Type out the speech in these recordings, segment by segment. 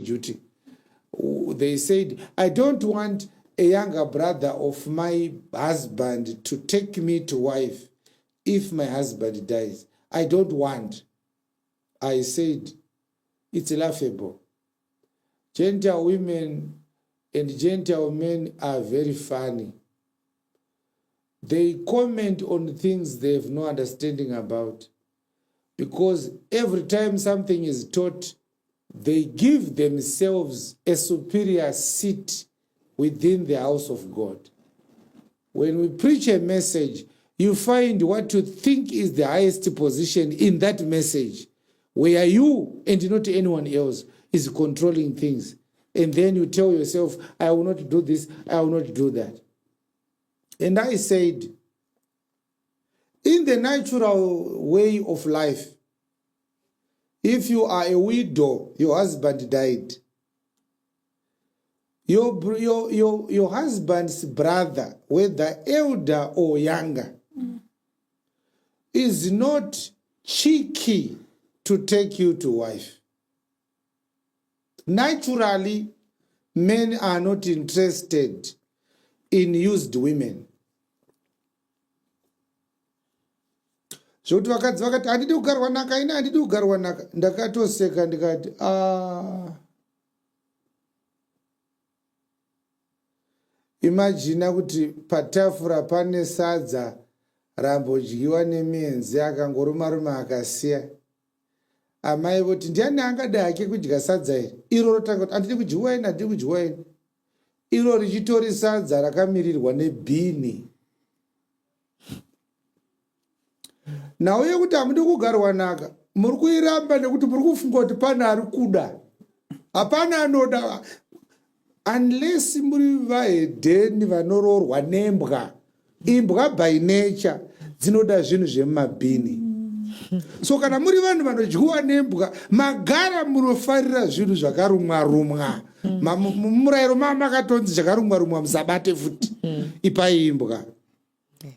duty. They said, I don't want a younger brother of my husband to take me to wife if my husband dies. I don't want. I said, it's laughable. Gentile women and Gentile men are very funny. They comment on things they have no understanding about, because every time something is taught, they give themselves a superior seat within the house of God. When we preach a message, you find what you think is the highest position in that message, where you and not anyone else is controlling things. And then you tell yourself, I will not do this, I will not do that. And I said, in the natural way of life, if you are a widow, your husband died, your husband's brother, whether elder or younger, is not cheeky to take you to wife. Naturally, men are not interested in used women. Zvoti vakadzi vakati handidi kugarwa naka, ina handidi kugarwa naka. Ndakatoseka ndikati imagina kuti patafura pane sadza rambodyiwa nemienzi akangoruma akasiya. Amai voti ndiani angada hake kudya sadza iri? Iro rotanga kuti handidi kudyiwa ini, handidi kudyiwa ini. Iro richitori sadza rakamirirwa nebhini. Nauye kuti hamudi kugarwa naka, muri kuiramba nekuti muri kufunga kuti pane ari kuda. Hapana anoda. Unless muri vahedheni vanoroorwa nembwa. Imbwa by nature dzinoda zvinhu zvemumabhini. So kana muri vanhu vanodyiwa nembwa, magara munofarira zvinhu zvakarumwa. Mumurayiro makatonzi zvakarumwa musabate futi. Ipai imbwa.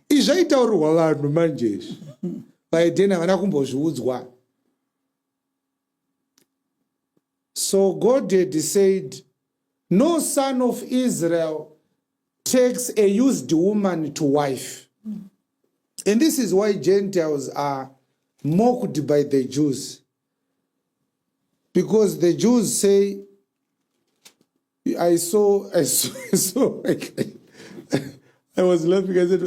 Izvaitaurirwa vanhu manjezvi. Vahedheni havana kumbozviudzwa. So God had said, no son of Israel takes a used woman to wife. And this is why Gentiles are mocked by the Jews. Because the Jews say, I was laughing, I said,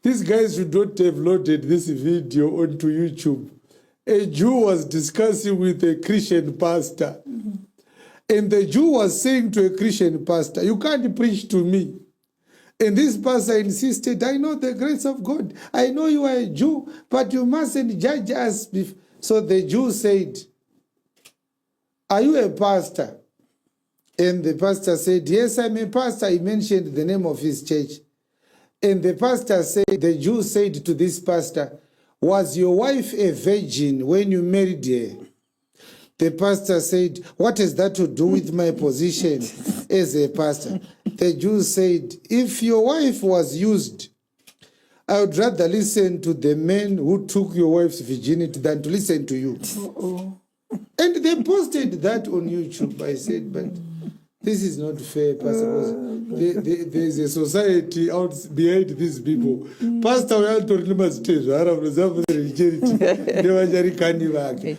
these guys should not have loaded this video onto YouTube. A Jew was discussing with a Christian pastor. And the Jew was saying to a Christian pastor, you can't preach to me. And this pastor insisted, I know the grace of God. I know you are a Jew, but you mustn't judge us. So the Jew said, are you a pastor? And the pastor said, yes, I'm a pastor. He mentioned the name of his church. And the pastor said, the Jew said to this pastor, was your wife a virgin when you married her? The pastor said, what has that to do with my position as a pastor? The Jew said, if your wife was used, I would rather listen to the men who took your wife's virginity than to listen to you. And they posted that on YouTube. I said, but this is not fair, Pastor. There's a society out behind these people. Pastor,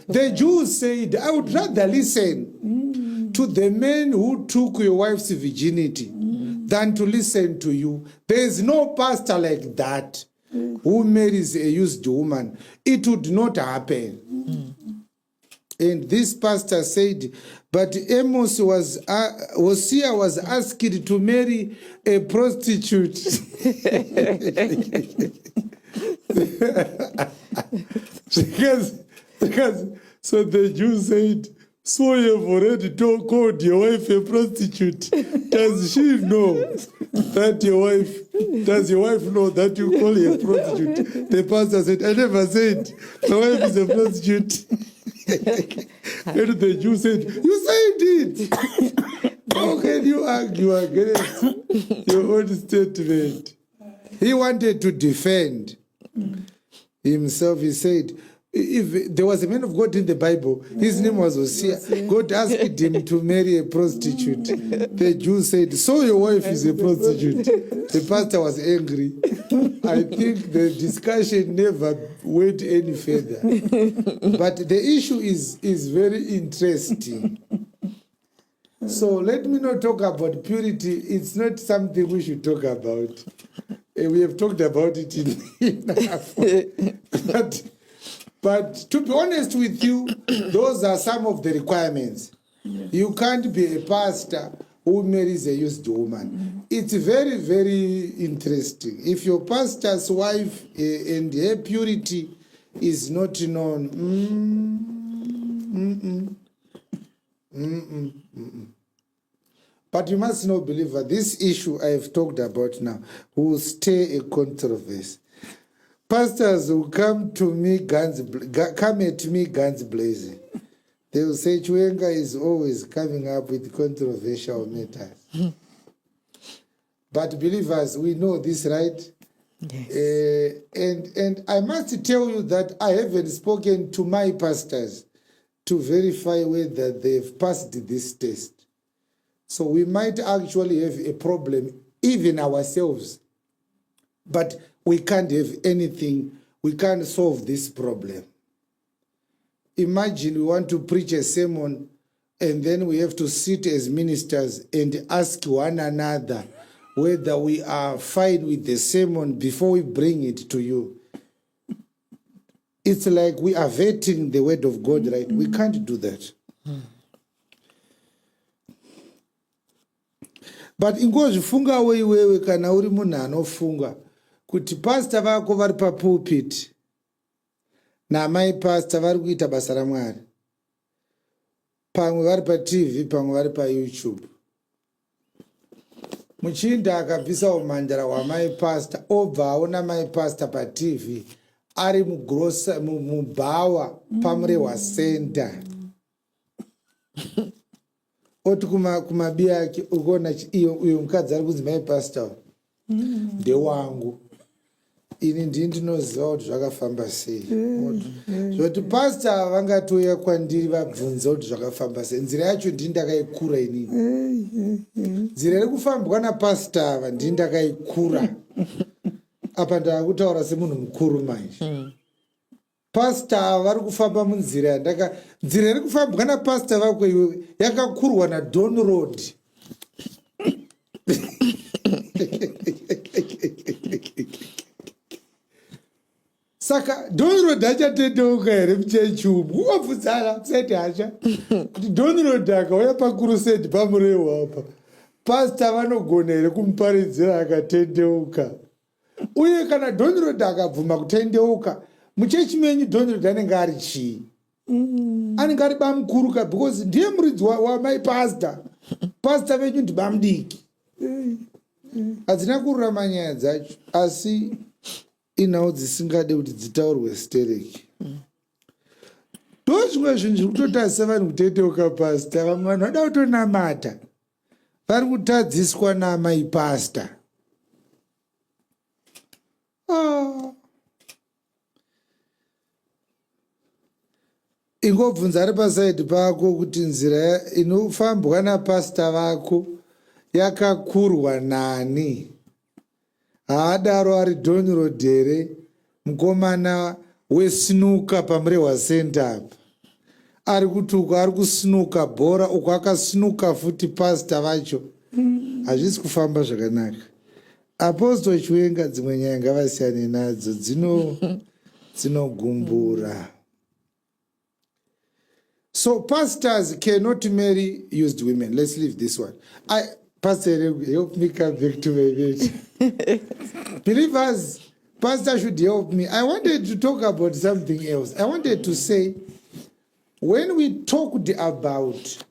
the Jews said, I would rather listen to the men who took your wife's virginity than to listen to you. There is no pastor like that who marries a used woman. It would not happen. And this pastor said, but Amos Hosea was asked to marry a prostitute. So the Jew said, so you have already called your wife a prostitute. Does she know that does your wife know that you call her a prostitute? The pastor said, I never said my wife is a prostitute. And the Jew said, you said it. How can you argue against your own statement? He wanted to defend himself. He said, If there was a man of God in the Bible, his name was Hosea. God asked him to marry a prostitute. The Jew said, so your wife is a prostitute. The pastor was angry. I think the discussion never went any further. But the issue is very interesting. So let me not talk about purity. It's not something we should talk about. We have talked about it enough. But to be honest with you, those are some of the requirements. Yeah. You can't be a pastor who marries a used woman. Mm-hmm. It's very, very interesting. If your pastor's wife and her purity is not known, But you must know, believer, this issue I have talked about now will stay a controversy. Pastors will come at me guns blazing. They will say Chiwenga is always coming up with controversial matters. But believers, we know this, right? Yes. And I must tell you that I haven't spoken to my pastors to verify whether they've passed this test. So we might actually have a problem, even ourselves. But we can't have anything, we can't solve this problem. Imagine we want to preach a sermon and then we have to sit as ministers and ask one another whether we are fine with the sermon before we bring it to you. It's like we are vetting the word of God, right? We can't do that. But ingozvifunga wewe kana uri munhu anofunga kuti pastor vako vari papulpit namai pastor vari kuita basa raMwari, pamwe vari paTV, pamwe vari paYouTube. Muchinda akabvisa umhandara hwamai pastor obva aona mai pastor paTV ari mubhawa pamurehwa center. Oti kumabi ake ukuona uyo mukadzi ari kunzi mai pastor ndewangu. Ini ndinoziva kuti zvakafamba sei. Zvoti pastor vangatouya kwandiri vabvunza kuti zvakafamba sei. Nzira yacho ndakaikura inini. Nzira iri kufambwa napastor ava ndakaikura. Apa ndakutaura semunhu mukuru manje. Pastor vari kufamba munzira nzira iri kufambwa napastor vako iwewe yakakurwa naDon Road. Saka Don Road achatendeuka here muchechi umu. Wabvunzana kusati hacha kuti Don Road akauya pakurusedi pamurehwa apa, pastor vanogona here kumuparidzira akatendeuka. Uye kana Don Road akabvuma kutendeuka, muchechi menyu Don Road anenge ari chii? Anenge ari bamukuruka, because ndiye muridzi wamai pastor. Pastor venyu ndibamudiki. Hadzina kururama nyaya dzacho, asi inawo dzisingade kuti dzitaurwe stereki. Ndozvimwe zvinhu zviri kutotarisa vanhu kutendeuka pastor. Vamwe vanhu vada kutonamata vari kutadziswa namai pastor. Ingobvunza ari pasaidi pako kuti nzira inofambwa napastor vako yakakurwa nani? Haadaro ari Don Road here, mukomana wesinuka pamurehwa center. Ari kutuka, ari kusinuka bhora, uko akasinuka futi pastor vacho. Hazvisi kufamba zvakanaka. Apostle Chiwenga, dzimwe nyaya ngavasiyane nadzo, dzinogumbura. So pastors cannot marry used women. Let's leave this one. Pastor, help me come back to my bed. Believers, pastor should help me. I wanted to talk about something else. I wanted to say, when we talked about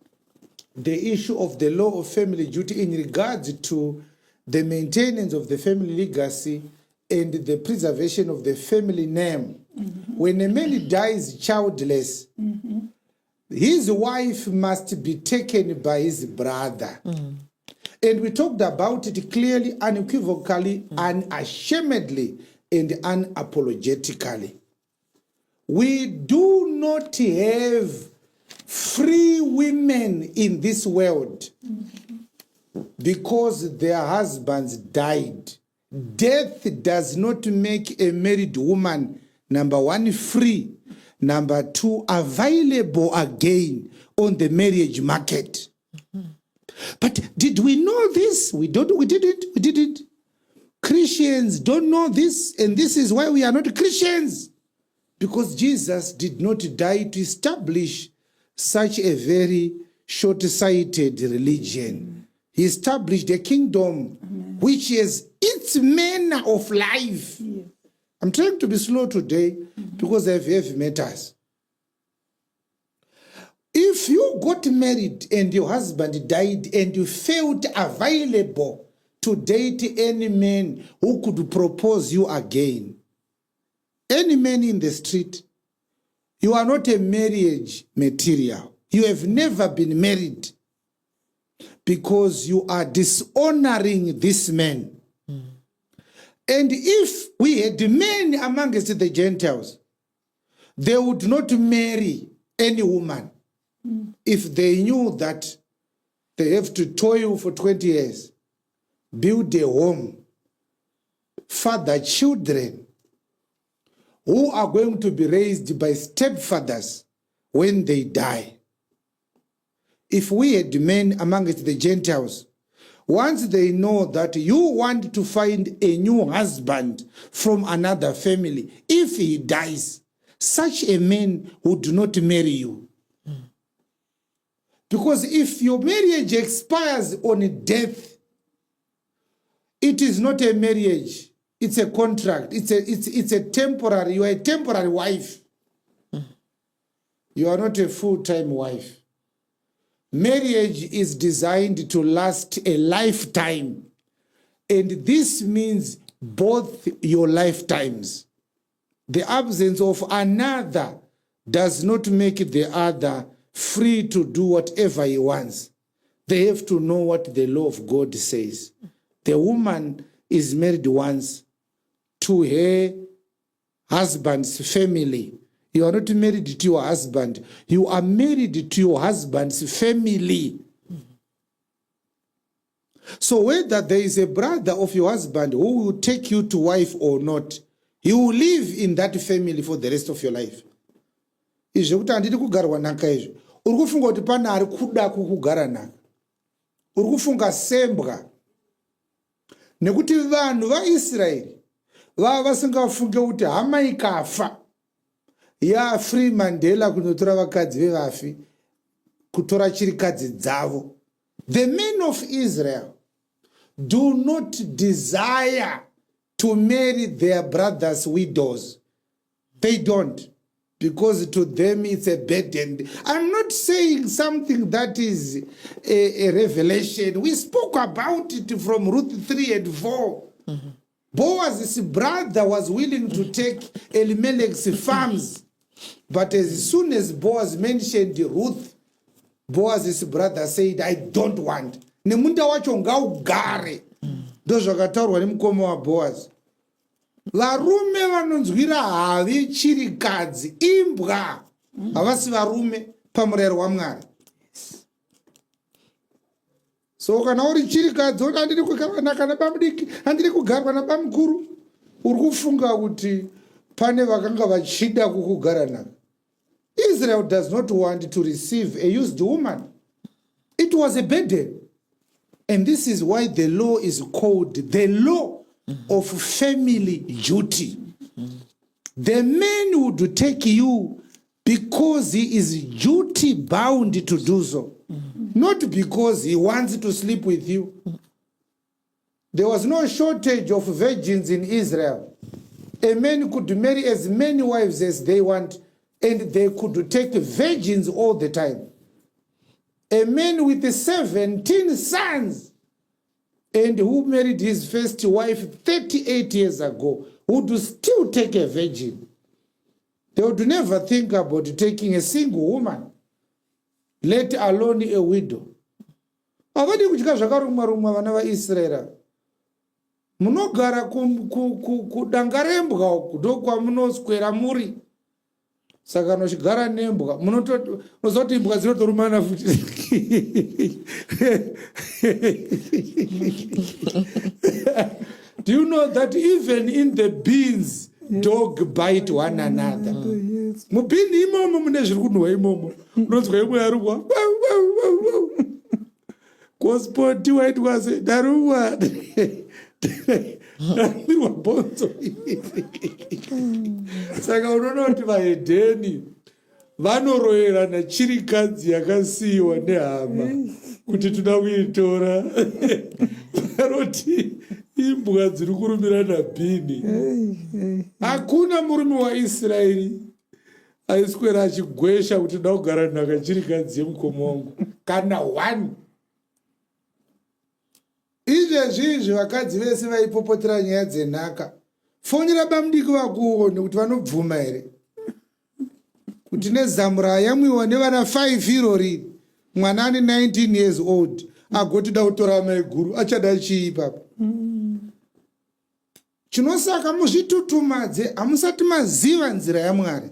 the issue of the law of family duty in regards to the maintenance of the family legacy and the preservation of the family name, when a man dies childless, his wife must be taken by his brother. And we talked about it clearly, unequivocally, unashamedly, and unapologetically. We do not have free women in this world because their husbands died. Death does not make a married woman, number one, free, number two, available again on the marriage market. But did we know this? We didn't. Christians don't know this, and this is why we are not Christians. Because Jesus did not die to establish such a very short-sighted religion. He established a kingdom which is its manner of life. Yes. I'm trying to be slow today because I have matters. If you got married and your husband died and you felt available to date any man who could propose you again, any man in the street, you are not a marriage material. You have never been married because you are dishonoring this man. And if we had men amongst the Gentiles, they would not marry any woman if they knew that they have to toil for 20 years, build a home, father children who are going to be raised by stepfathers when they die. If we had men amongst the Gentiles, once they know that you want to find a new husband from another family, if he dies, such a man would not marry you. Because if your marriage expires on death, it is not a marriage, it's a contract, it's a temporary, you are a temporary wife. You are not a full-time wife. Marriage is designed to last a lifetime, and this means both your lifetimes. The absence of another does not make the other free to do whatever he wants. They have to know what the law of God says. The woman is married once to her husband's family. You are not married to your husband. You are married to your husband's family. So whether there is a brother of your husband who will take you to wife or not, you will live in that family for the rest of your life. Izvo kuti handidi kugarwa nhaka izvo. Uri kufunga kuti pana ari kuda kukugara nhaka. Uri kufunga sembwa. Nekuti vanhu vaIsraeri vava vasingafunge kuti hama ikafa ya Free Mandela kunotora vakadzi vevafi kutora chirikadzi dzavo. The men of Israel do not desire to marry their brothers' widows. They don't, because to them it's a burden. I'm not saying something that is a revelation. We spoke about it from Ruth 3 and 4. Boaz's brother was willing to take Elimelech's farms. But as soon as Boaz mentioned Ruth, Boaz's brother said, I don't want. Nemunda wacho ngaugare. Ndozvakataurwa nemukoma wa Boaz. Varume vanonzwira havi chirikadzi imbwa. Havasi varume pamurayiro waMwari. So kana uri chirikadzi handiri kugarwa nakana bamudiki, handiri kugarwa nabamukuru, uri kufunga kuti pane vakanga vachida kukugara navo. Israel does not want to receive a used woman. It was a burden. And this is why the law is called the law of family duty. The man would take you because he is duty bound to do so. Not because he wants to sleep with you. There was no shortage of virgins in Israel. A man could marry as many wives as they want, and they could take virgins all the time. A man with 17 sons, and who married his first wife 38 years ago, would still take a virgin. They would never think about taking a single woman, let alone a widow. Avadi kuchika zvakarumwa rumwa vana vaIsraeri. Munogara kudangarembwa uku ndokwamunoswera muri. saka nochigara nembwa unozoti imbwa dzinotorumana futi. Do you know that even in the bins dog bite one another? Mubini imomo mune zviri kunhuhwa imomo unonzwa imwe yarumwa gospoti waitwa se darumwa darumwa bhonzo. Saka unoona kuti vahedheni vanoroerana chirikadzi yakasiyiwa nehama kuti toda kuitora. Vanoti imbwa dziri kurumirana bhini. Hakuna murume waIsraeri aiswera achigwesha kuti toda kugara nhaka chirikadzi yemukoma wangu kana one. Izvezvi vakadzi vese vaipopotera nyaya dzenhaka, fonera bamudiki vakuwo nekuti vanobvuma here kuti nezamura yamwiwa nevana 5 iro riri, mwana ane 19 years old agotoda kutora mai guru, achada chii papa? Chinosaka muzvitutumadze, hamusati maziva nzira yaMwari.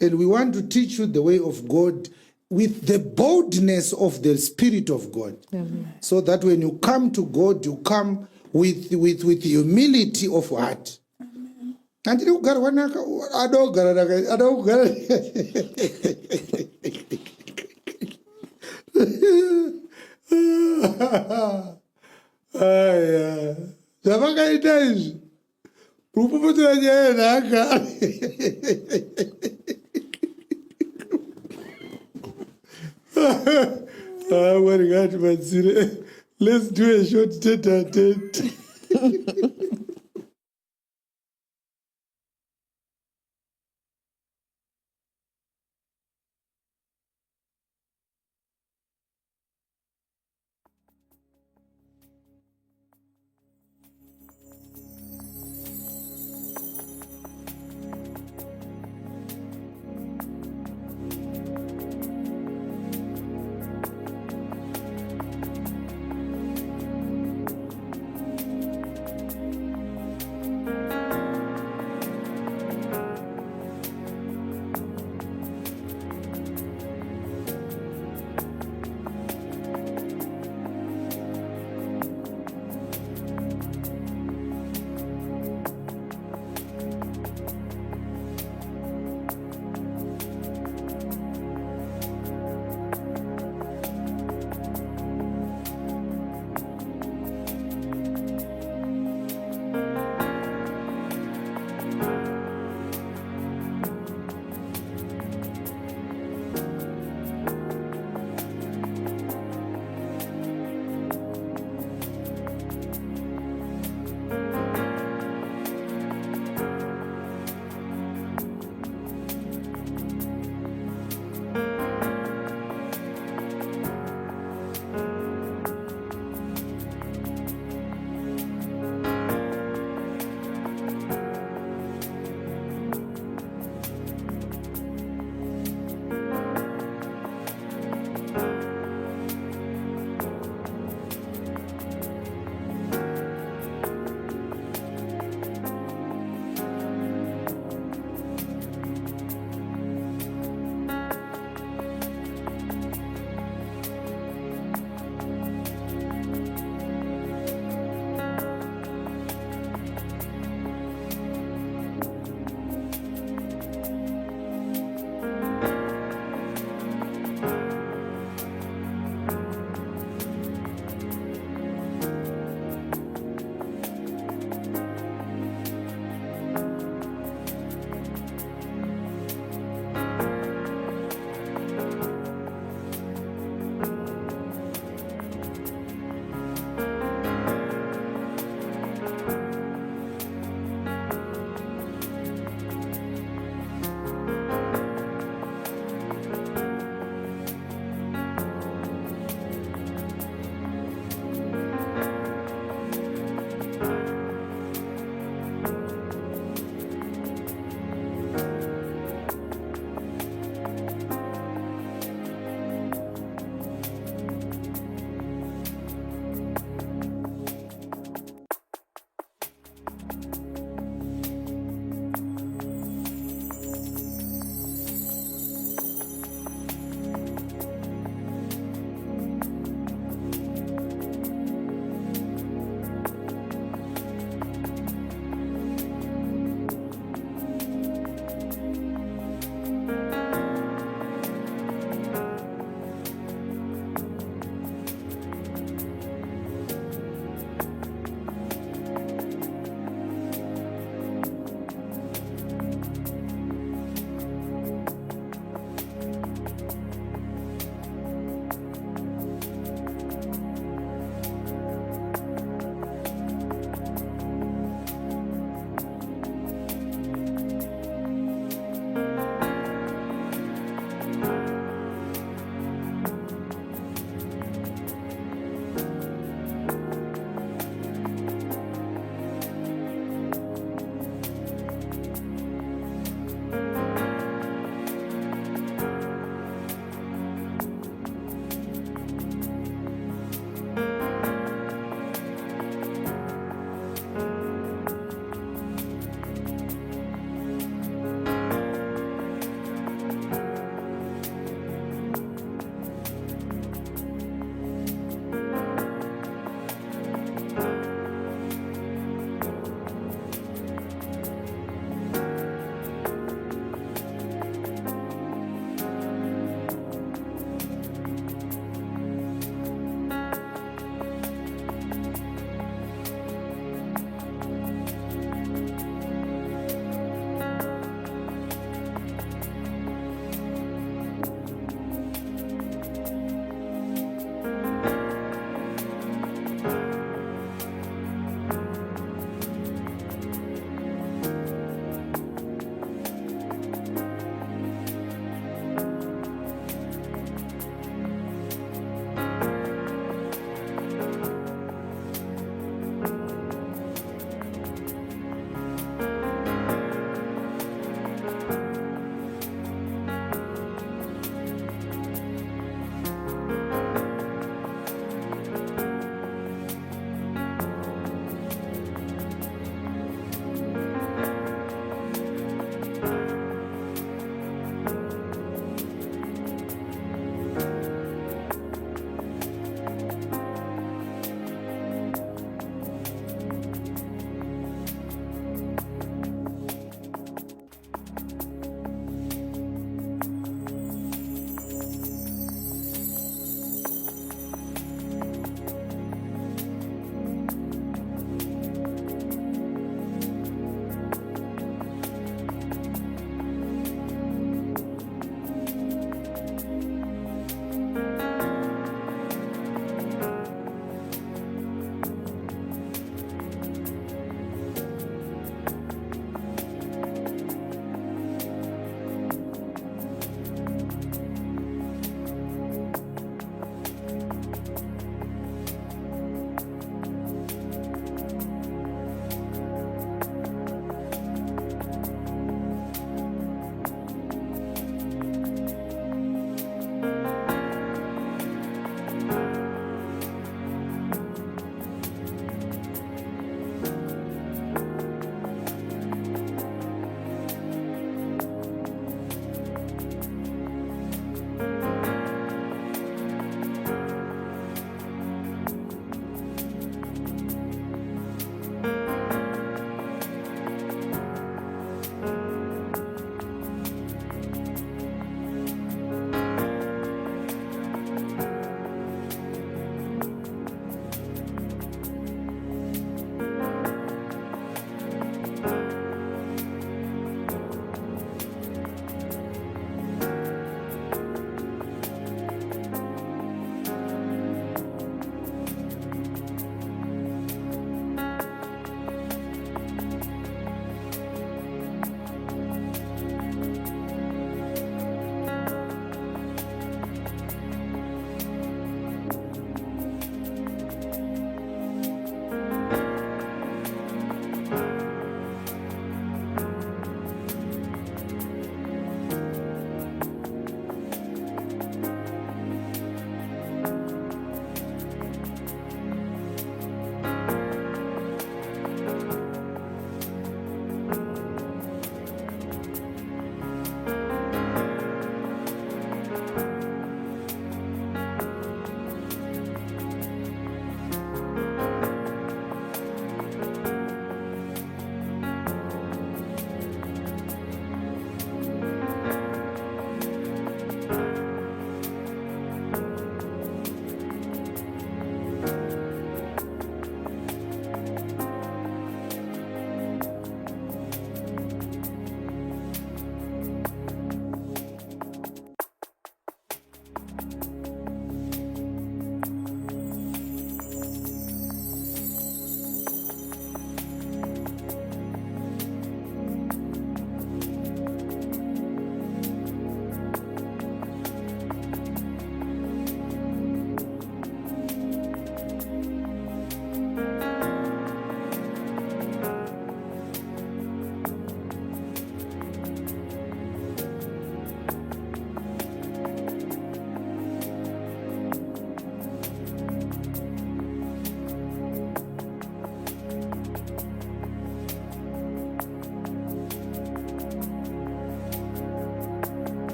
And we want to teach you the way of God with the boldness of the Spirit of God. Amen. So that when you come to God, you come with humility of heart. Handiri kugara wanaka, adogara naka, adogara. Aya, zvavakaita izvi rupopotera nyaya yenhaka. Mwari ngatibatsire. Let's do a short tete-a-tete.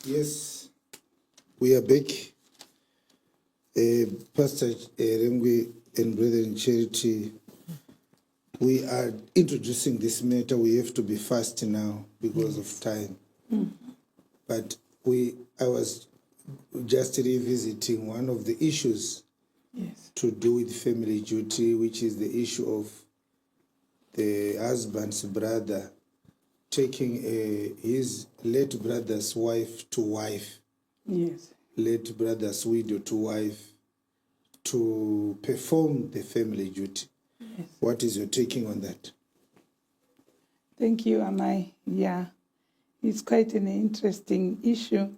Yes, we are back. Pastor Rengwe and Brethren Charity, we are introducing this matter. We have to be fast now because of time. But I was just revisiting one of the issues to do with family duty, which is the issue of the husband's brother taking his late brother's wife to wife, Yes. late brother's widow to wife, to perform the family duty. Yes. What is your taking on that? Thank you, Amai. Yeah, it's quite an interesting issue.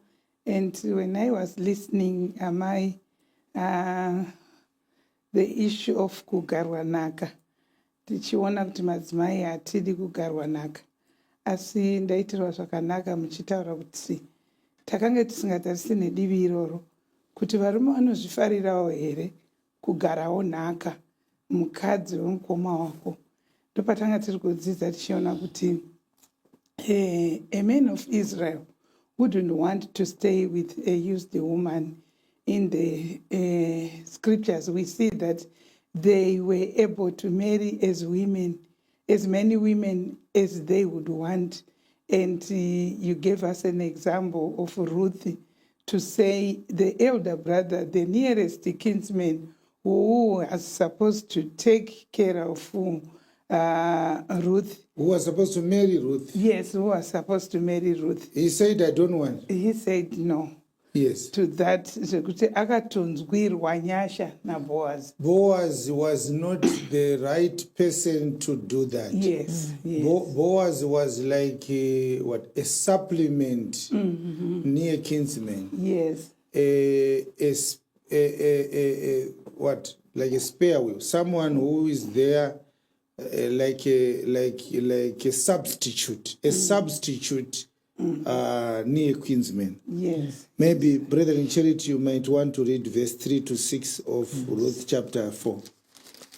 And when I was listening, Amai, the issue of kugarwa naka, tichiona kuti madzimai hatidi kugarwa naka, asi ndaitirwa zvakanaka muchitaura kuti takanga tisingatarisi nedivi iroro kuti varume vanozvifarirawo here kugarawo nhaka mukadzi wemukoma wako. Ndopatanga tiri kudzidza tichiona kuti a man of Israel wouldn't want to stay with a used woman. In the scriptures, we see that they were able to marry as many women as they would want. And you gave us an example of Ruth, to say the elder brother, the nearest kinsman, who was supposed to take care of Ruth. Who was supposed to marry Ruth? Yes, who was supposed to marry Ruth. He said, I don't want. He said no. Yes. To that, zvekuti akatonzwirwa nyasha naBoaz. Boaz was not the right person to do that. Yes, yes. Boaz was like a supplement, near kinsman. Yes, Like a spare wheel, someone who is there, like a substitute, near kinsman. yes. Maybe, Brother in Charity, you might want to read verse 3 to 6 of Ruth chapter 4.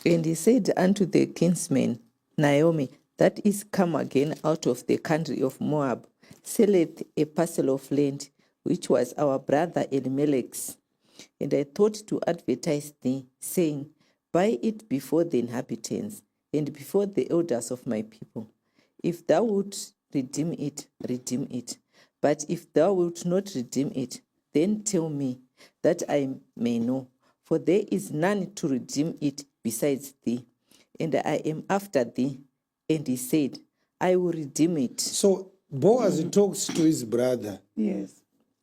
And he said unto the kinsman, Naomi, that is come again out of the country of Moab, selleth a parcel of land, which was our brother Elimelech's. And I thought to advertise thee, saying, Buy it before the inhabitants, and before the elders of my people. If thou wilt redeem it, redeem it. But if thou wilt not redeem it, then tell me, that I may know. For there is none to redeem it besides thee, and I am after thee. And he said, I will redeem it. So Boaz talks to his brother Yes,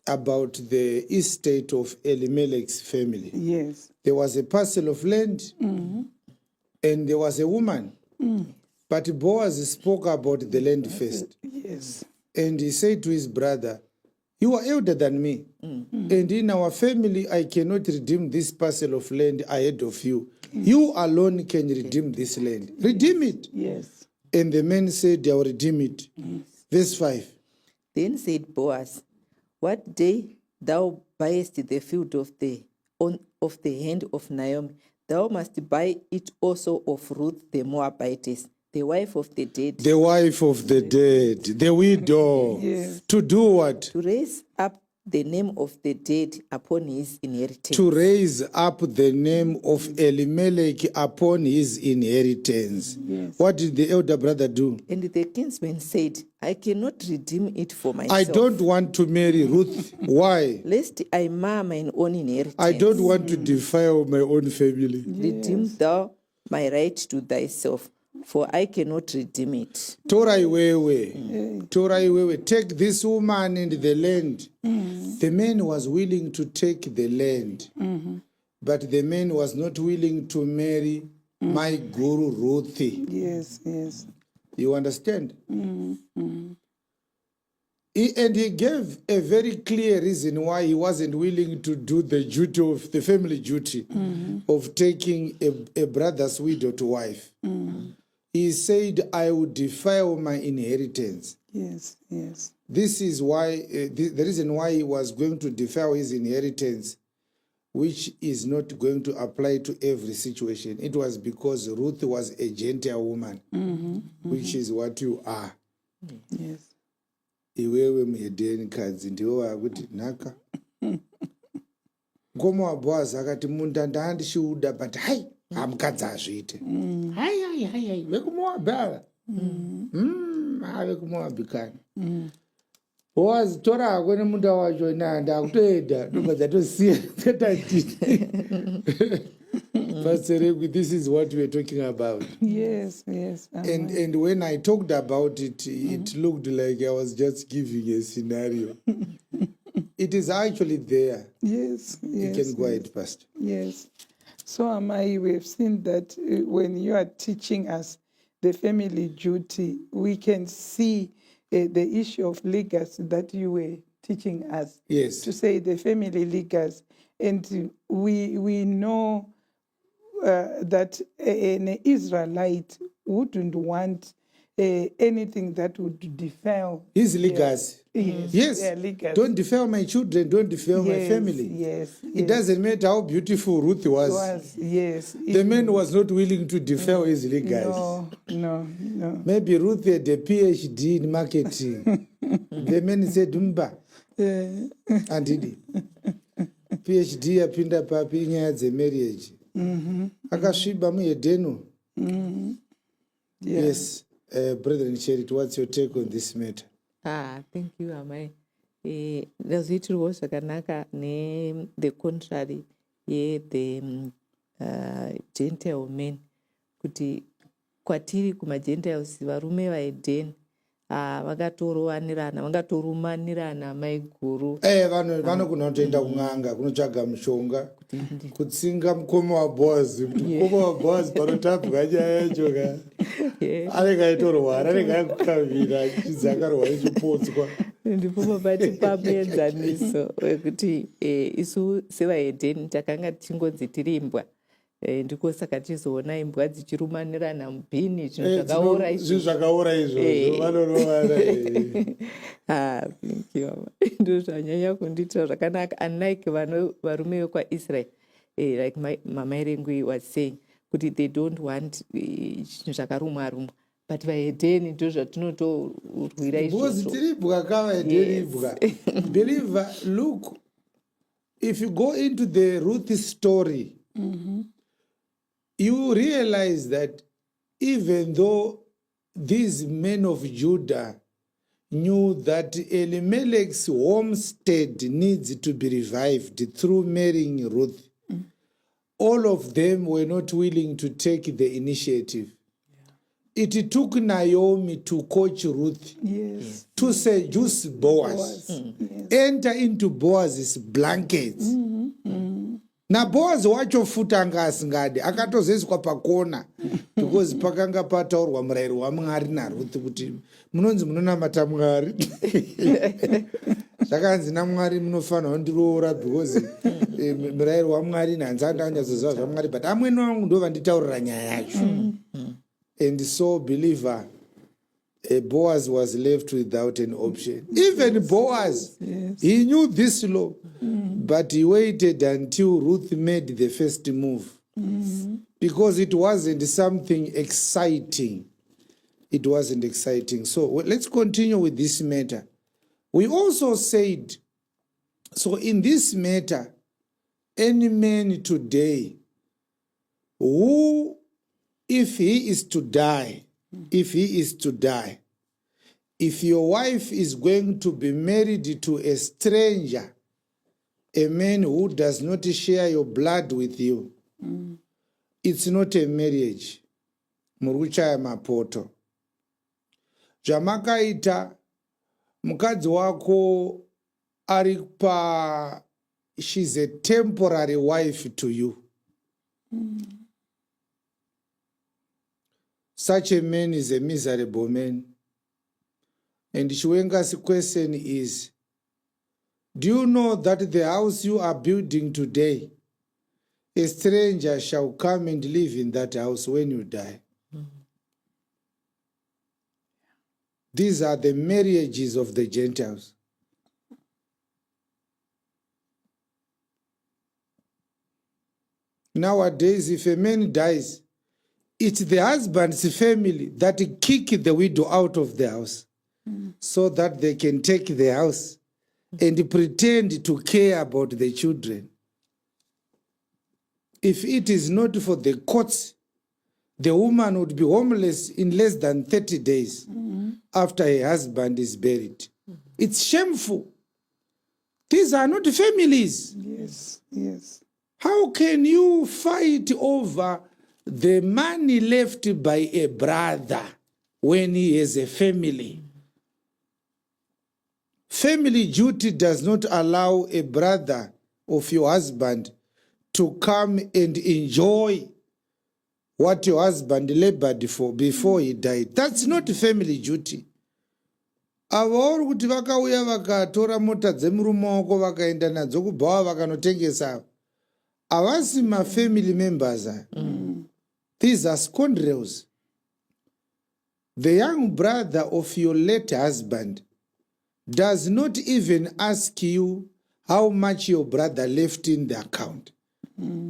about the estate of Elimelech's family. yes, There was a parcel of land, and there was a woman. But Boaz spoke about the land first. yes, And he said to his brother, you are elder than me. And in our family, I cannot redeem this parcel of land ahead of you. You alone can redeem this land. Redeem it. yes. And the man said, I will redeem it. Verse 5. Then said Boaz, What day thou buyest the field of the hand of Naomi, thou must buy it also of Ruth the Moabitess, the wife of the dead, The wife of the dead, the widow. Yes. To do what? to raise up the name of the dead upon his inheritance. To raise up the name of Elimelech upon his inheritance. Yes. What did the elder brother do? And the kinsman said, I cannot redeem it for myself, I don't want to marry Ruth. Why? lest I mar mine own inheritance. I don't want to defile my own family. Redeem thou my right to thyself, for I cannot redeem it. Torah iwewe, take this woman and the land. The man was willing to take the land, but the man was not willing to marry my guru Ruthi. Yes, yes. You understand? And he gave a very clear reason why he wasn't willing to do the duty of the family duty of taking a brother's widow to wife. He said, I will defile my inheritance. Yes, yes. This is why, the reason why he was going to defile his inheritance, which is not going to apply to every situation. It was because Ruth was a Gentile woman, which is what you are. Yes. Iwewe muhedheni kadzi ndiwe wakuti nhaka. Ngoma waBoaz akati munda ndandishiuda but hai hamukadzi azviite. Hai vekuMoabhu ava. VekuMoabhu kani. Boaz tora hako nemunda wacho ndakutoenda ndobva dzatosiya dzatadini. Pastor Regu, this is what we're talking about. Yes, yes. And when I talked about it, it looked like I was just giving a scenario. It is actually there. Yes, yes. You can go ahead, Pastor. Yes. So, Amai, we have seen that when you are teaching us the family duty, we can see the issue of legacy that you were teaching us. Yes. To say the family legacy. And we know that an Israelite wouldn't want anything that would defile His legacy. yes, their legacy. Don't defile my children, don't defile my family. Yes, It doesn't matter how beautiful Ruth was. Yes. The man was not willing to defile his legacy. No. Maybe Ruth had a PhD in marketing. The man said, Mba. And did PhD yapinda papi nyaya dzemarriage. Akasviba muedheno. Yes. Brethren Charity, what's your take on this matter? Thank you, Amai. Ndazviitirwo zvakanaka the contrary the Gentile men kuti kwatiri kuma-Gentiles varume vaedheni vakatorumanirana maiguru. Vanogona kutoenda kun'anga kunotsvaga mushonga kutsinga mukoma waBhoazi kuti mukoma waBhoazi panotabwa nyaya yacho ka anenge aitorwara anenge aikukavira achidzi akarwara nechipotswa. Ndipo pabati pamuenzaniso wekuti isu sevahedheni takanga tichingonzi tiri imbwa. Ndiko saka tizoona imbwa dzichirumanirana mubhini zvinhu zvakaora izvozvo vanorovana. Ndo zvanyanya kundiitira zvakanaka, unlike varume vekwaIsrael, like Mama Rengui was saying, kuti they don't want zvinhu zvakarumwa but vahedheni ndo zvatinotorwira izvozvo. Tiri imbwa kavahedheni imbwa. Believer, look, if you go into the Ruth story, you realize that even though these men of Judah knew that Elimelech's homestead needs to be revived through marrying Ruth, all of them were not willing to take the initiative. It took Naomi to coach Ruth, to seduce Boaz, enter into Boaz's blankets. naBhoazi wacho futi anga asingadi akatozoiswa pakona because pakanga pataurwa murayiro waMwari naRuth kuti munonzi munonamata Mwari. Zvakanzi naMwari munofanira kundiroora because murayiro waMwari nhanzi andanyazoziva zvaMwari but amweni wangu ndo vanditaurira nyaya yacho. And so, believer, Boaz was left without an option. Even Boaz, he knew this law, but he waited until Ruth made the first move because it wasn't something exciting. It wasn't exciting. So let's continue with this matter. We also said, so in this matter, any man today who, if he is to die, if your wife is going to be married to a stranger, a man who does not share your blood with you, it's not a marriage. Muruchaya mapoto. Zvamakaita mukadzi wako aripa, she's a temporary wife to you. Such a man is a miserable man. And Chiwenga's question is, do you know that the house you are building today, a stranger shall come and live in that house when you die? These are the marriages of the Gentiles. Nowadays, if a man dies, it's the husband's family that kick the widow out of the house so that they can take the house and pretend to care about the children. If it is not for the courts, the woman would be homeless in less than 30 days after her husband is buried. It's shameful. These are not families. Yes. How can you fight over the money left by a brother when he has a family? Family duty does not allow a brother of your husband to come and enjoy what your husband labored for before he died. That's not family duty. Avauri kuti vakauya vakatora mota dzemurume wako vakaenda nadzo kubhawa vakanotengesa, havasi mafamily members. These are scoundrels. The young brother of your late husband does not even ask you how much your brother left in the account.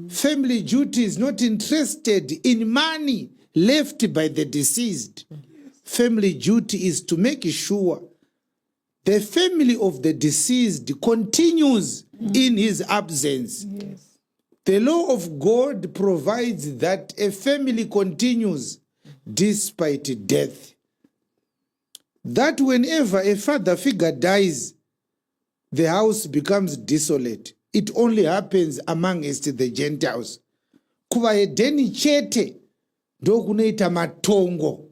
Family duty is not interested in money left by the deceased. Family duty is to make sure the family of the deceased continues in his absence. Yes. The law of God provides that a family continues despite death. That whenever a father figure dies, the house becomes desolate. It only happens amongst the Gentiles. Kuvaedheni chete ndokunoita matongo.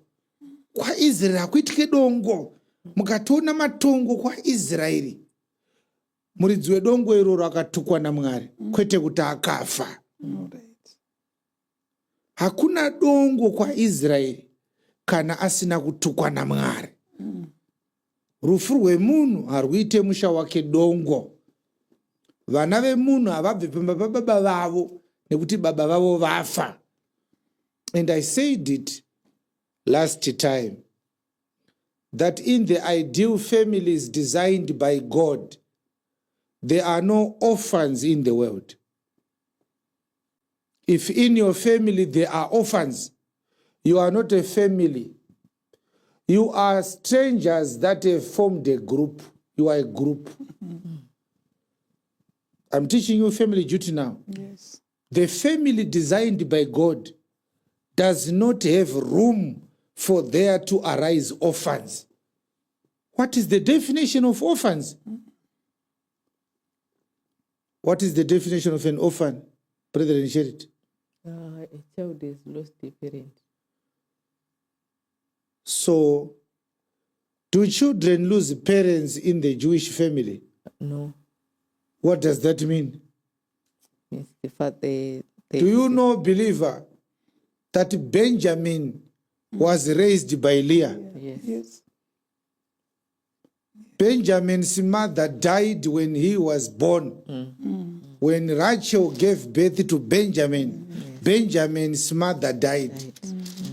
Kwa Israeli hakuitike dongo. Mukatoona matongo kwa Israeli. Muridzi wedongo iroro akatukwa naMwari, kwete kuti akafa. Alright. Hakuna dongo kwa Israeli kana asina kutukwa naMwari. Rufu rwemunhu harwuite musha wake dongo. Vana vemunhu havabve pamba pababa vavo nekuti baba vavo vafa. And I said it last time that in the ideal families designed by God, there are no orphans in the world. If in your family there are orphans, you are not a family. You are strangers that have formed a group. You are a group. I'm teaching you family duty now. Yes. The family designed by God does not have room for there to arise orphans. What is the definition of orphans? What is the definition of an orphan, Brethren Charity? A child has lost a parent. So, do children lose parents in the Jewish family? No. What does that mean? Means the father. Do you know, believer, that Benjamin was raised by Leah? Yes. Yes. Benjamin's mother died when he was born. When Rachel gave birth to Benjamin, Benjamin's mother died.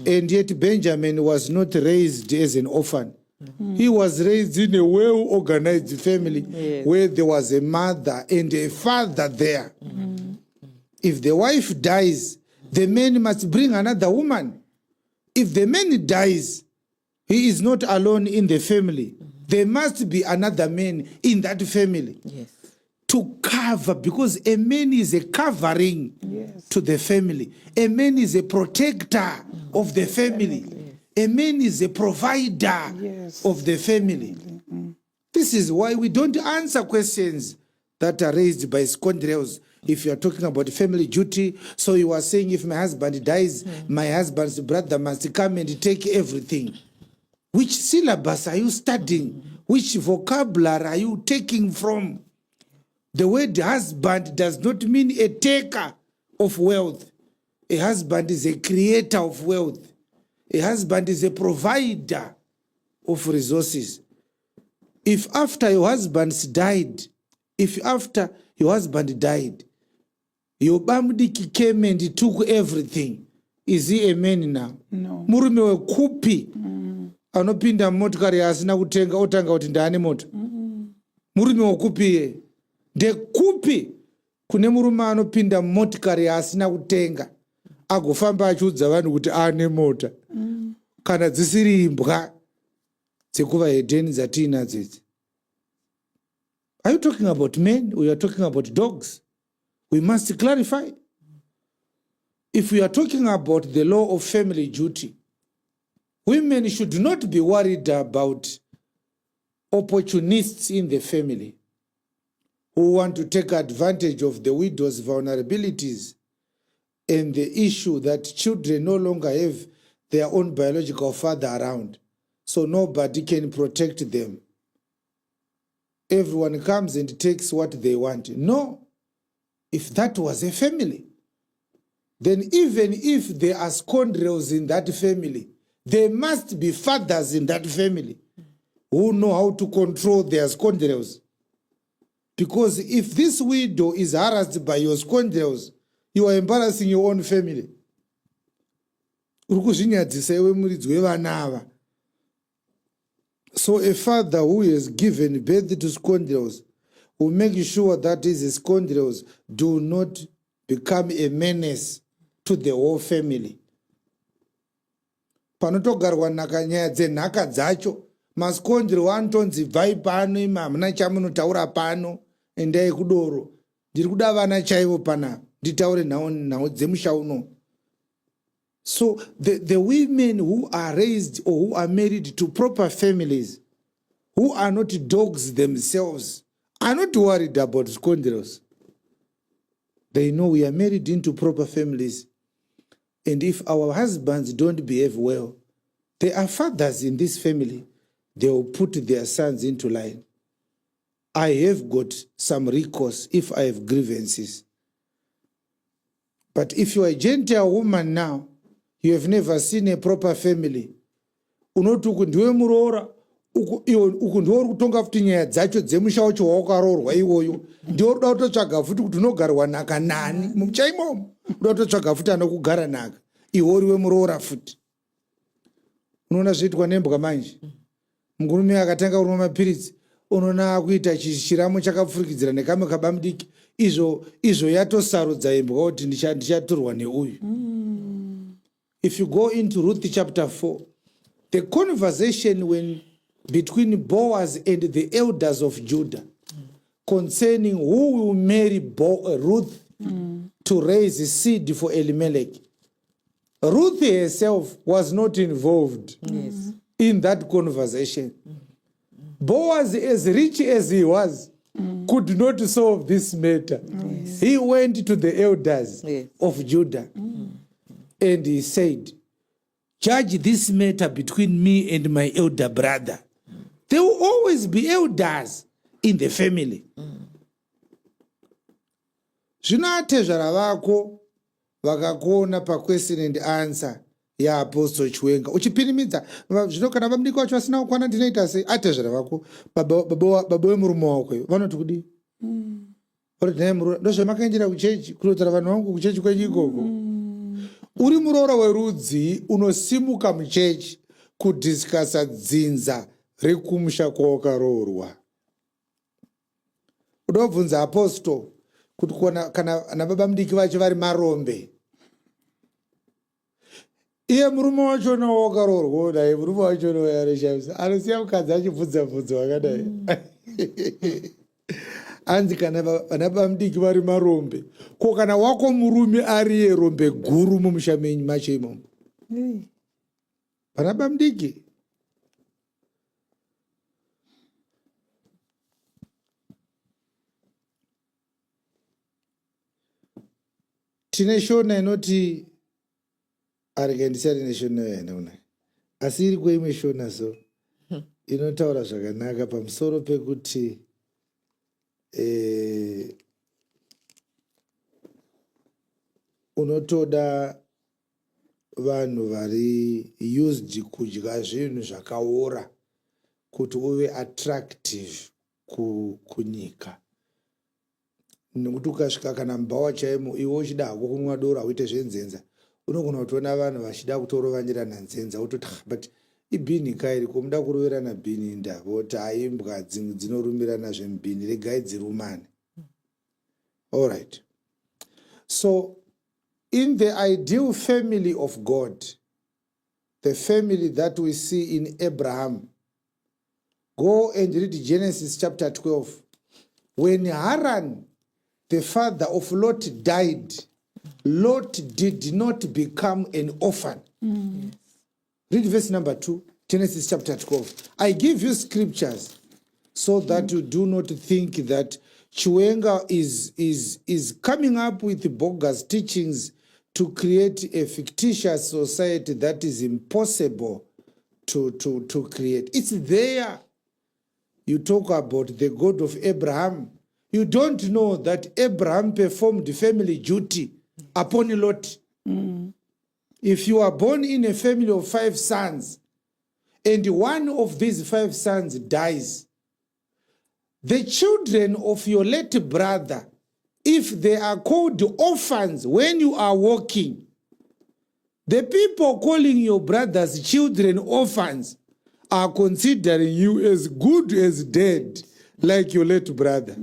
And yet Benjamin was not raised as an orphan. He was raised in a well-organized family where there was a mother and a father there. If the wife dies, the man must bring another woman. If the man dies, he is not alone in the family. There must be another man in that family. Yes. To cover, because a man is a covering to the family. A man is a protector of the family. A man is a provider of the family. This is why we don't answer questions that are raised by scoundrels. If you are talking about family duty, so you are saying if my husband dies, my husband's brother must come and take everything. Which syllabus are you studying? Which vocabulary are you taking from? The word husband does not mean a taker of wealth. A husband is a creator of wealth. A husband is a provider of resources. If after your husband died, your bamdiki came and took everything, is he a man now? No. Murume wekupi anopinda motikari asina kutenga otanga kuti ndani moto. Murume wekupi ndekupi kune murume anopinda motikari asina kutenga agofamba achiudza vanhu kuti ane mota kana dzisiri imbwa dzekuva hedheni dzatiinadzo idzi. Are you talking about men or you are talking about dogs? We must clarify. If we are talking about the law of family duty, women should not be worried about opportunists in the family who want to take advantage of the widow's vulnerabilities and the issue that children no longer have their own biological father around, so nobody can protect them. Everyone comes and takes what they want. No. If that was a family, then even if there are scoundrels in that family, there must be fathers in that family who know how to control their scoundrels. Because if this widow is harassed by your scoundrels, you are embarrassing your own family. So a father who has given birth to scoundrels will make sure that these scoundrels do not become a menace to the whole family. Panotogarwa nakanyaya dzenhaka dzacho, maskondro antonzi bvai pano imi hamuna chamunotaura pano endai kudoro. Ndiri kuda vana chaivo panapa nditaure nhau dzemusha uno. So the women who are raised or who are married to proper families, who are not dogs themselves, are not worried about scoundrels. They know we are married into proper families. And if our husbands don't behave well, there are fathers in this family. They will put their sons into line. I have got some recourse if I have grievances. But if you are a Gentile woman now, you have never seen a proper family. Unoti uku ndiwe muroora, uku ndiwe uri kutonga futi nyaya dzacho dzemusha wacho wawakaroorwa iwoyo. Ndiwe unoda kutotsvaga futi kuti unogarwa nhaka nani. Mumusha imomo unoda kutotsvaga futi anokugara nhaka. Iwe uriwe muroora futi. Unoona zvoitwa nembwa manje. Murume akatanga kunwa mapiritsi, unoona akuita chiramo chakapfurikidzira nekamwe kabamudiki. Izvo yatosarudza imbwa kuti ndichaturwa neuyu. If you go into Ruth chapter 4, the conversation between Boaz and the elders of Judah concerning who will marry Ruth to raise a seed for Elimelech. Ruth herself was not involved in that conversation. Boaz, as rich as he was, could not solve this matter. He went to the elders of Judah. And he said, judge this matter between me and my elder brother. There will always be elders in the family. Zvinoate zvaravako vakakuona pa question and answer ya Apostle Chwenga. Uchipinimidza, zvino kana vamudiki wacho vasina kukwana ndinoita sei? Ate zvaravako, baba wemurume wako iyo. Vanoti kudi? Vanoti naye muroora, ndozvamakaendera kuchechi, kunotara vanhu vangu kuchechi kwenyu ikoko. Uri muroora werudzi unosimuka muchechi kudhiskasa dzinza rekumusha kwawakaroorwa. Unobvunza Apostle kuti kana anababa mudiki vacho vari marombe. Iye murume wacho wawakaroorwa dai murume wacho wayareshamisa. Anosiya mukadzi achibvunza wakadai. Anzi kana vanababa mudiki vari marombe, ko kana wako murume ariye rombe guru mumusha menyu macho imomo. Vanababa mudiki. Tine shona inoti arege ndisari neshona yana asi iri kweimwe shona so inotaura zvakanaka pamusoro pekuti unotoda vanhu vari used kudya zvinhu zvakaora kuti uve attractive kunyika. Nekuti ukasvika kana mubhawa chaimo iwe uchida hako kunwa doro hauite zvenzenza, unogona kutoona vanhu vachida kutorovanirana nzenza utoti but ibhini kairi komuda kuroverana bhini ndavoti aimbwa dzinorumirana zvemubhini regai dzirumane. All right. So in the ideal family of God, the family that we see in Abraham, go and read Genesis chapter 12. When Haran, the father of Lot, died, Lot did not become an orphan. Read verse number 2, Genesis chapter 12. I give you scriptures so that you do not think that Chiwenga is coming up with bogus teachings to create a fictitious society that is impossible to create. It's there. You talk about the God of Abraham. You don't know that Abraham performed family duty upon Lot. If you are born in a family of 5 sons, and one of these 5 sons dies, the children of your late brother, if they are called orphans when you are walking, the people calling your brother's children orphans are considering you as good as dead, like your late brother.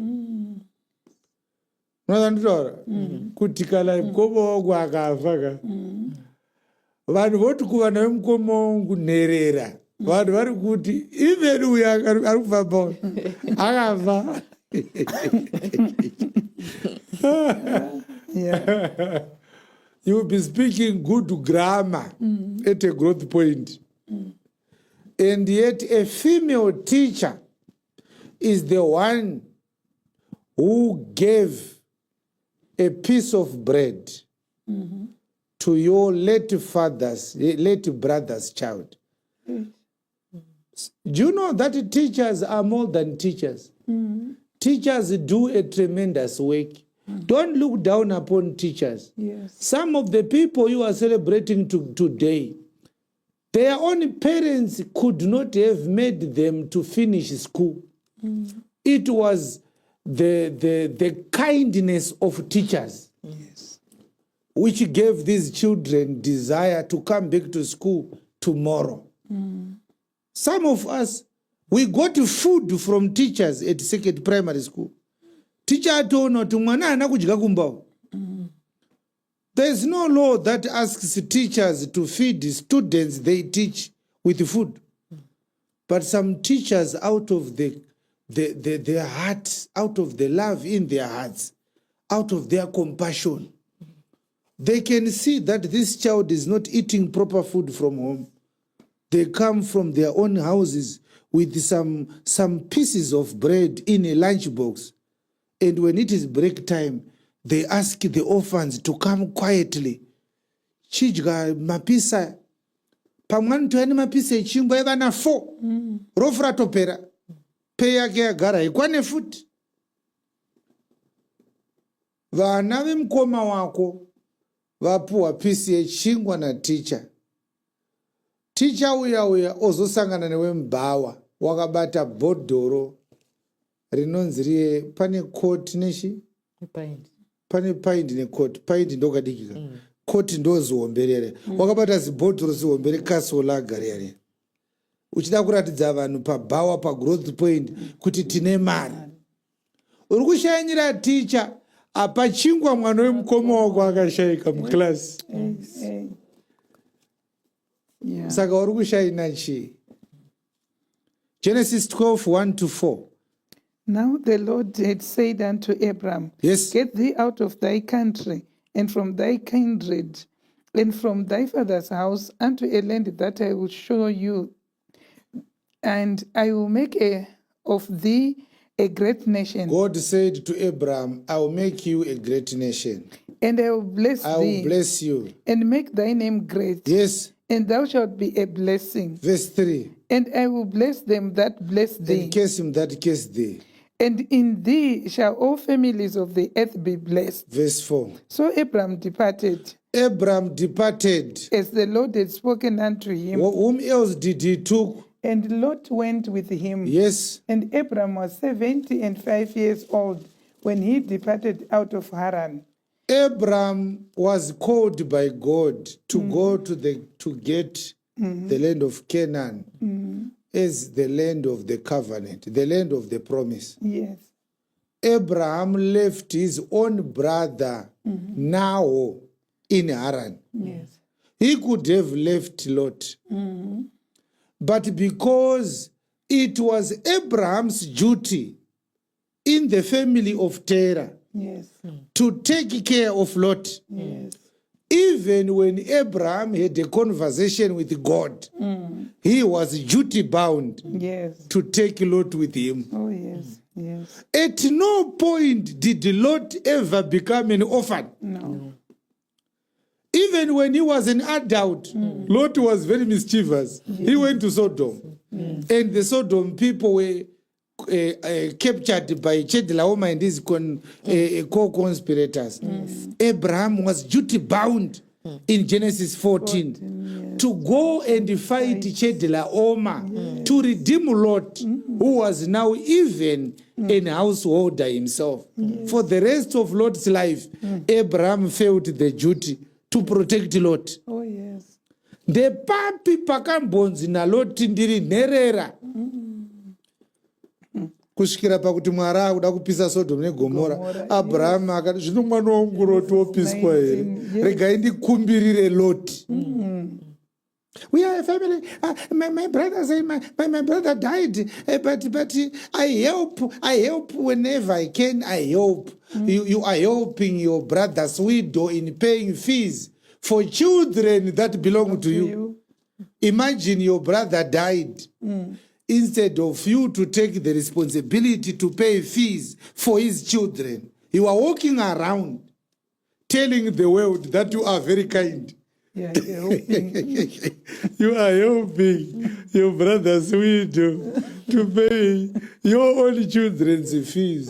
Kuti kana mukoma wangu akafa ka vanhu voti kuva naye mukoma wangu nherera, vanhu vari kuti even uyo ari kufamba akafa. Yeah. You will be speaking good grammar at a growth point. And yet a female teacher is the one who gave a piece of bread to your late brother's child. Do you know that teachers are more than teachers? Teachers do a tremendous work. Don't look down upon teachers. Yes. Some of the people you are celebrating today, their own parents could not have made them to finish school. It was the kindness of teachers Yes. which gave these children desire to come back to school tomorrow. Some of us, we got food from teachers at second primary school. Teacher atoona kuti mwana haana kudya kumba. There is no law that asks teachers to feed students they teach with food. But some teachers, out of their hearts, out of the love in their hearts, out of their compassion, they can see that this child is not eating proper food from home. They come from their own houses with some pieces of bread in a lunchbox. And when it is break time, they ask the orphans to come quietly. Chidya mapisa. Pamwana toyani mapisa echingwa evana 4. Rofu ratopera. Pay yake yagara ikwane futi. Vana vemukoma wako vapuwa pisi yechingwa na teacher. Teacher uya ozosangana newe mbawa wakabata bhodhoro rinonzi riye pane coat neshi pane pint necoat. Pint ndokadikika coat ndoziomberere wakabata zibhodhoro zihombere kasola garere uchida kuratidza vanhu pabhawa pagrowth point kuti tine mari. Uri kushanyira teacher apa chingwa mwana wemukoma wako akashayika muklasi. Yeah. Saka uri kushaina chii? Genesis 12:1-4. Now the Lord had said unto Abram, Yes. Get thee out of thy country, and from thy kindred, and from thy father's house, unto a land that I will show you, and I will make of thee a great nation, God said to Abraham, I will make you a great nation. and I will bless I will thee, bless you. and make thy name great, Yes. and thou shalt be a blessing. Verse 3. And I will bless them that bless thee, And curse him that curse thee. and in thee shall all families of the earth be blessed. Verse 4. So Abram departed, Abraham departed. as the Lord had spoken unto him, Whom else did he took? and Lot went with him. Yes. And Abram was 75 years old when he departed out of Haran. Abraham was called by God to go to get the land of Canaan as the land of the covenant, the land of the promise. Yes. Abraham left his own brother now in Haran. Yes. He could have left Lot. But because it was Abraham's duty in the family of Terah Yes. to take care of Lot, Yes. even when Abraham had a conversation with God, he was duty bound Yes. to take Lot with him. Oh, yes. Yes. At no point did Lot ever become an orphan. No. Even when he was an adult, Lot was very mischievous. He went to Sodom. And the Sodom people were captured by Chedorlaomer and his co-conspirators. Abraham was duty bound in Genesis 14 to go and fight Chedorlaomer to redeem Lot, who was now even an householder himself. For the rest of Lot's life, Abraham felt the duty to protect Lot. Oh, yes. The papi pakambonzi naLoti ndiri nherera kusvikira pakuti Mwari akuda kupisa Sodom neGomora. Abraham akati zvino mwana wangu Loti wopiswa here, regai ndikumbirire Loti. We are a family. My brother say my brother died, but I help whenever I can. I help. You are helping your brother's widow in paying fees for children that belong to you. Imagine your brother died. Instead of you to take the responsibility to pay fees for his children, you are walking around telling the world that you are very kind. Yeah, you're hoping. You are helping your brother's widow to pay your own children's fees.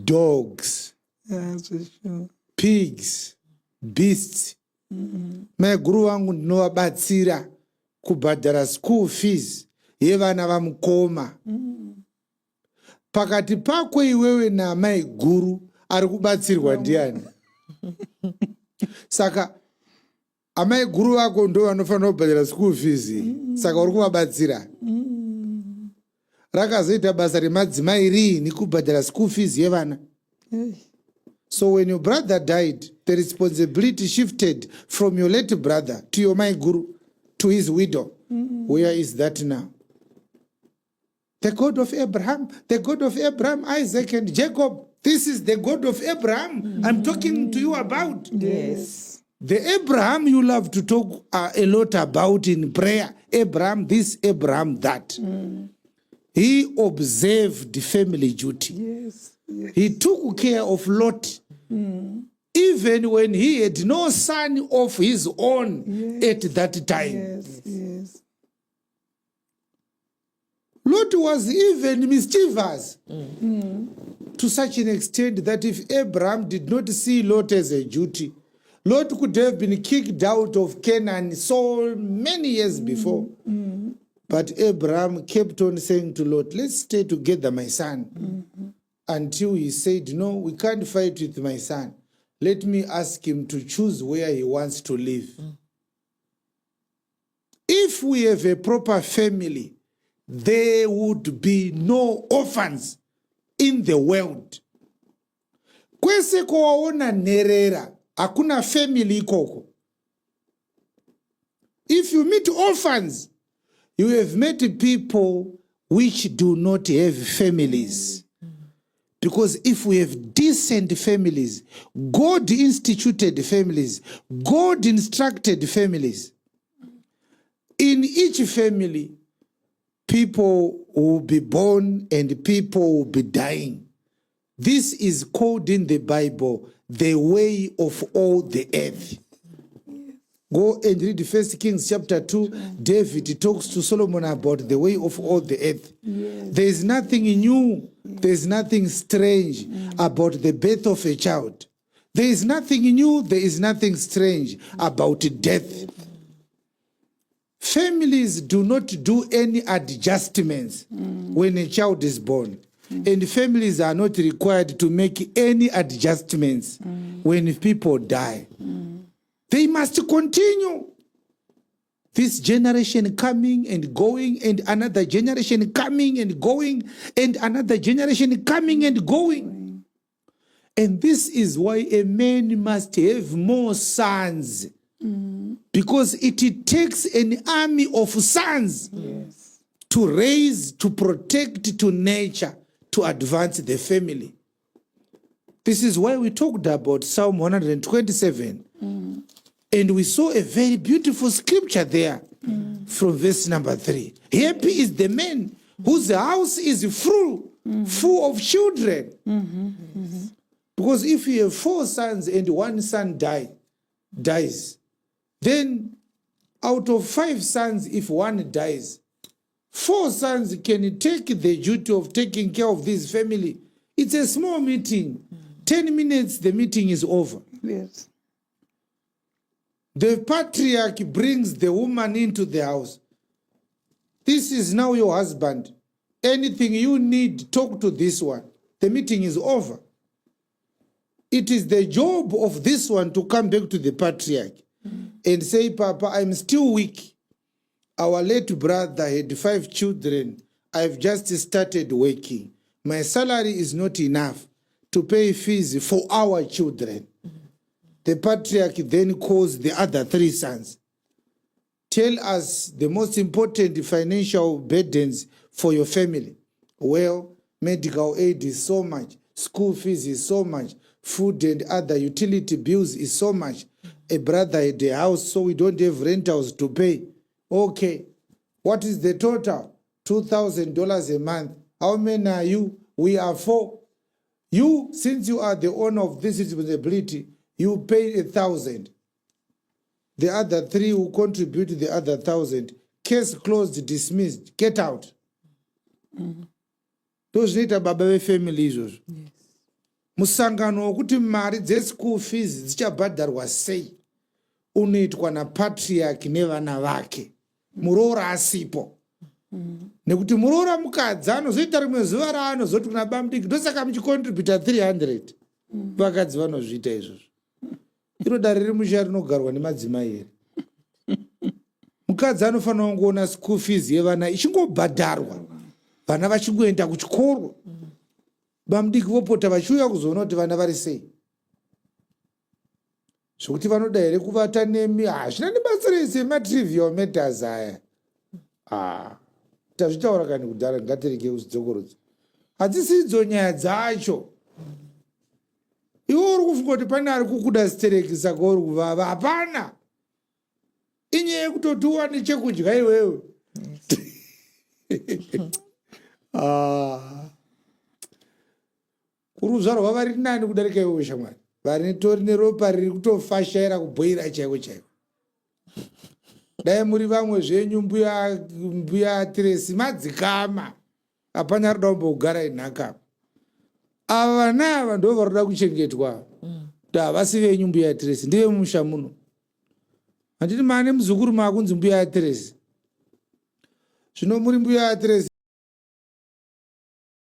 Dogs, That's for sure. pigs, beasts. Maiguru wangu ndinovabatsira kubhadhara school fees yevana vamukoma. Pakati pakwe iwewe naamai guru ari kubatsirwa ndiani? Saka amai guru vako ndo vanofanira kubhadhara school fees. Saka uri kuvabatsira. Rakazoita basa remadzimai riini kubhadhara school fees yevana. So when your brother died, the responsibility shifted from your late brother to your my guru, to his widow. Where is that now? The God of Abraham, Isaac and Jacob. This is the God of Abraham I'm talking to you about. Yes. The Abraham you love to talk a lot about in prayer. Abraham this, Abraham that. He observed family duty. Yes. Yes. He took care of Lot. Even when he had no son of his own at that time. Yes. Yes. Lot was even mischievous to such an extent that if Abraham did not see Lot as a duty, Lot could have been kicked out of Canaan so many years before. But Abraham kept on saying to Lot, let's stay together, my son. Until he said, no, we can't fight with my son. Let me ask him to choose where he wants to live. If we have a proper family, there would be no orphans in the world. Kwese kwaona nherera, hakuna family ikoko. If you meet orphans, you have met people which do not have families. Because if we have decent families, God instituted families, God instructed families. In each family, people will be born and people will be dying. This is called in the Bible the way of all the earth. Go and read 1 Kings chapter 2. David talks to Solomon about the way of all the earth. There is nothing new. There is nothing strange about the birth of a child. There is nothing new. There is nothing strange about death. Families do not do any adjustments when a child is born. And families are not required to make any adjustments when people die. They must continue. This generation coming and going, and another generation coming and going, and another generation coming and going. And this is why a man must have more sons. Because it takes an army of sons to raise, to protect, to nurture, to advance the family. This is why we talked about Psalm 127. And we saw a very beautiful scripture there from verse number 3. Happy is the man whose house is full of children. Because if you have 4 sons and 1 son dies, then out of 5 sons, if 1 dies, 4 sons can take the duty of taking care of this family. It's a small meeting. 10 minutes, the meeting is over. Yes. The patriarch brings the woman into the house. This is now your husband. Anything you need, talk to this one. The meeting is over. It is the job of this one to come back to the patriarch and say, Papa, I'm still weak. Our late brother had 5 children. I've just started working. My salary is not enough to pay fees for our children. The patriarch then calls the other 3 sons. Tell us the most important financial burdens for your family. Well, medical aid is so much. School fees is so much. Food and other utility bills is so much. A brother had a house, so we don't have rentals to pay. Okay. What is the total? $2,000 a month. How many are you? We are 4. You, since you are the owner of this responsibility, you pay 1,000. The other 3 will contribute the other 1,000. Case closed, dismissed. Get out. Those need baba family izvozvo. Musangano wokuti mari dze-school fees dzichabhadharwa sei unoitwa napatriarch nevana vake. Muroora asipo. Nekuti muroora mukadzi anozoita rimwe zuva raanozoti kuna bamudiki ndosaka muchicontributa 300. Vakadzi vanozviita izvozvo. Iro dare riri musha rinogarwa nemadzimai here. Mukadzi anofanira kungoona school fees yevana ichingobhadharwa. Vana vachingoenda kuchikoro. Bamudiki vopota vachiuya kuzoona kuti vana vari sei. Zvokuti vanoda here kuvata nemi hazvina nebasa rese matrivial matters aya. Tazvitaura kani kudhara ngatirege kuzvidzokorodza. Hadzisi idzo nyaya dzacho. Iwe uri kufunga kuti pane ari kukuda stereki saka uri kuvava. Hapana. Inyaya yekutoti uwane chekudya iwewe. Kuruzvarwa vari nani kudarika iwewe shamwari. Vari tori neropa riri kutofashaira kubhoira chaiko chaiko. Dai muri vamwe zvenyu mbuya Teresi madzikama. Hapana roda kumbogara inhaka. Ava vana ava ndo varoda kuchengetwa. Havasi venyu mbuya Teresi, ndive mumusha muno. Handiti mane muzukuru makunzi mbuya Teresi. Zvino muri mbuya Teresi